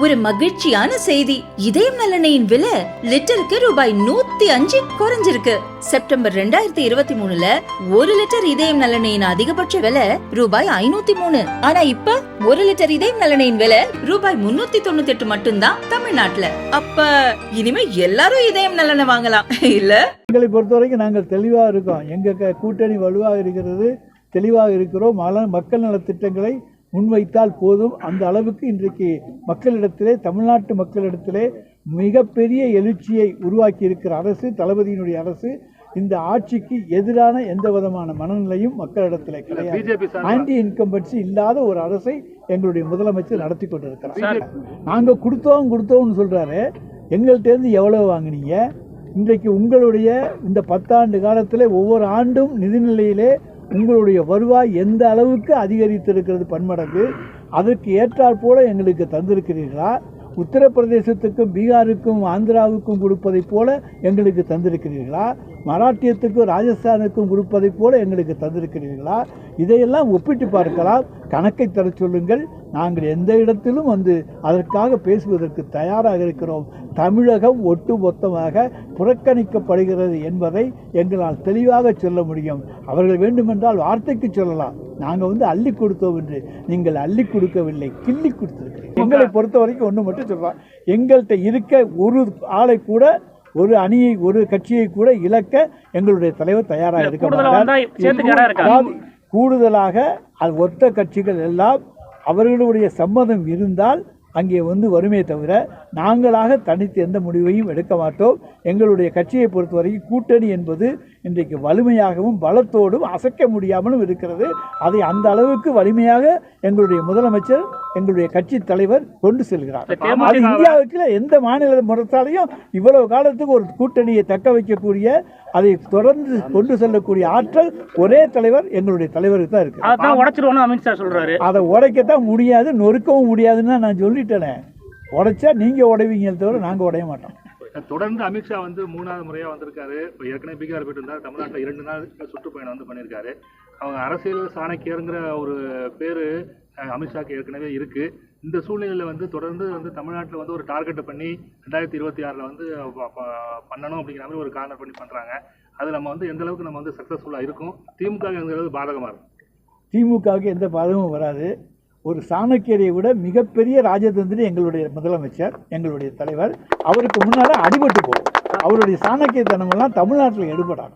ஒரு மகிழ்ச்சியான செய்தி. இதயம் நல்லெண்ணெயின் விலை லிட்டருக்கு ரூபாய் 105 குறைஞ்சிருக்கு. செப்டம்பர் 2023ல 1 லிட்டர் இதயம் நல்லெண்ணெயின் அதிகபட்ச விலை ரூபாய் 503. ஆனா இப்ப 1 லிட்டர் இதயம் நல்லெண்ணெயின் விலை ரூபாய் 398 மட்டும்தான் தமிழ்நாட்டுல. அப்ப இனிமே எல்லாரும் இதயம் நல்லெண்ணெய் வாங்கலாம் இல்ல? எங்களை பொறுத்தவரைக்கும் நாங்கள் தெளிவா இருக்கோம். எங்க கூட்டணி வலுவாக இருக்கிறது, தெளிவாக இருக்கிறோம். மக்கள் நல திட்டங்களை முன்வைத்தால் போதும். அந்த அளவுக்கு இன்றைக்கு மக்களிடத்திலே, தமிழ்நாட்டு மக்களிடத்திலே மிகப்பெரிய எழுச்சியை உருவாக்கி இருக்கிற அரசு, தளபதியினுடைய அரசு. இந்த ஆட்சிக்கு எதிரான எந்த விதமான மனநிலையும் மக்களிடத்திலே கிடையாது. ஆன்டி இன்கம்பன்சி இல்லாத ஒரு அரசை எங்களுடைய முதலமைச்சர் நடத்தி கொண்டிருக்கிறார். நாங்கள் கொடுத்தோம்னு சொல்றாரு. எங்கள்கிட்டேருந்து எவ்வளவு வாங்கினீங்க? இன்றைக்கு உங்களுடைய இந்த 10 ஆண்டு காலத்தில் ஒவ்வொரு ஆண்டும் நிதிநிலையிலே உங்களுடைய வருவாய் எந்த அளவுக்கு அதிகரித்திருக்கிறது, பன்மடங்கு. அதற்கு ஏற்றாற் போல எங்களுக்கு தந்திருக்கிறீர்களா? உத்தரப்பிரதேசத்துக்கும் பீகாருக்கும் ஆந்திராவுக்கும் கொடுப்பதைப் போல எங்களுக்கு தந்திருக்கிறீர்களா? மராட்டியத்துக்கும் ராஜஸ்தானுக்கும் கொடுப்பதைப் போல எங்களுக்கு தந்திருக்கிறீர்களா? இதையெல்லாம் ஒப்பிட்டு பார்க்கலாம். கணக்கை தர சொல்லுங்கள். நாங்கள் எந்த இடத்திலும் அதற்காக பேசுவதற்கு தயாராக இருக்கிறோம். தமிழகம் ஒட்டுமொத்தமாக புறக்கணிக்கப்படுகிறது என்பதை எங்களால் தெளிவாக சொல்ல முடியும். அவர்கள் வேண்டுமென்றால் வார்த்தைக்கு சொல்லலாம், நாங்கள் அள்ளி கொடுத்தோம் என்று. நீங்கள் அள்ளி கொடுக்கவில்லை, கிள்ளி கொடுத்திருக்கிறீர்கள். எங்களை பொறுத்த வரைக்கும் ஒன்று மட்டும் சொல்றோம், எங்கள்கிட்ட இருக்க ஒரு ஆளை கூட, ஒரு அணியை, ஒரு கட்சியை கூட இழக்க எங்களுடைய தலைவர் தயாராக இருக்க மாட்டார். கூடுதலாக ஒத்த கட்சிகள் எல்லாம் அவர்களுடைய சம்மதம் இருந்தால் அங்கே வருமே தவிர நாங்களாக தனித்து எந்த முடிவையும் எடுக்க மாட்டோம். எங்களுடைய கட்சியை பொறுத்தவரைக்கும் கூட்டணி என்பது இன்றைக்கு வலிமையாகவும் பலத்தோடும் அசைக்க முடியாமலும் இருக்கிறது. அதை அந்த அளவுக்கு வலிமையாக எங்களுடைய முதலமைச்சர், எங்களுடைய கட்சி தலைவர் கொண்டு செல்கிறார். அது இந்தியாவுக்கு எந்த மாநில முறைத்தாலையும் இவ்வளவு காலத்துக்கு ஒரு கூட்டணியை தக்க வைக்கக்கூடிய, அதை தொடர்ந்து கொண்டு செல்லக்கூடிய ஆற்றல் ஒரே தலைவர், எங்களுடைய தலைவருக்கு தான் இருக்கு. அமித்ஷா சொல்றாரு, அதை உடைக்கத்தான் முடியாது, நொறுக்கவும் முடியாதுன்னு நான் சொல்லிட்டேனே. உடைச்சா நீங்க உடைவீங்க தவிர நாங்க உடைய மாட்டோம். தொடர்ந்து அமித்ஷா 3வது முறையா வந்திருக்காரு. ஏற்கனவே பீகார் போயிட்டு இருந்தார். தமிழ்நாட்டில் 2 நாள் சுற்றுப்பயணம் பண்ணியிருக்காரு. அவங்க அரசியல் சாணக்கியருங்கிற ஒரு பேரு அமித்ஷாக்கு ஏற்கனவே இருக்கு. இந்த சூழ்நிலையில தொடர்ந்து தமிழ்நாட்டில் ஒரு டார்கெட்டை பண்ணி 2026ல் பண்ணணும் அப்படிங்கிற மாதிரி ஒரு கார்னர் பண்ணி பண்றாங்க. அது நம்ம எந்த அளவுக்கு நம்ம சக்சஸ்ஃபுல்லா இருக்கும்? திமுக எந்த அளவுக்கு பாதகமா இருக்கும்? திமுகவுக்கு எந்த பாதகமும் வராது. ஒரு சாணக்கியரை விட மிகப்பெரிய ராஜதந்திரி எங்களுடைய முதலமைச்சர், எங்களுடைய தலைவர். அவருக்கு முன்னால அடிபட்டு போகும். அவருடைய சாணக்கியத்தனம் எல்லாம் தமிழ்நாட்டில் எடுபடாது.